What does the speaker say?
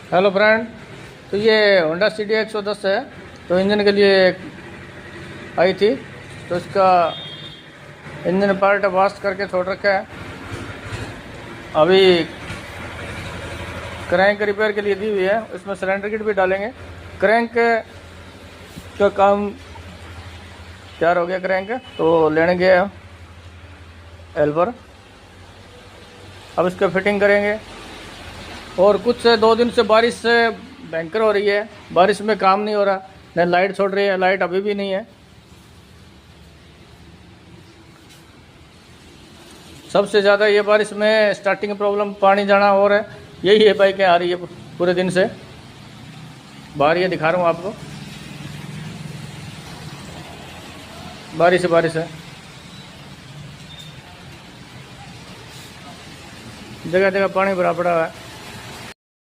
Hello friend. तो ये Honda city 110 है। तो इंजन के लिए आई थी, तो इसका इंजन पार्ट वाश करके छोड़ रखा है। अभी क्रैंक रिपेयर के लिए दी हुई है, इसमें सिलेंडर किट भी डालेंगे। क्रैंक का काम तैयार हो गया, क्रैंक तो लेने गए हेल्पर। अब इसका फिटिंग करेंगे। और कुछ से 2 दिन से बारिश से भयंकर हो रही है, बारिश में काम नहीं हो रहा, न लाइट छोड़ रही है, लाइट अभी भी नहीं है। सबसे ज़्यादा ये बारिश में स्टार्टिंग प्रॉब्लम पानी जाना और है, यही है। बाइकें आ रही है पूरे दिन से बाहर, ये दिखा रहा हूँ आपको, बारिश है, जगह जगह पानी भरा पड़ा है।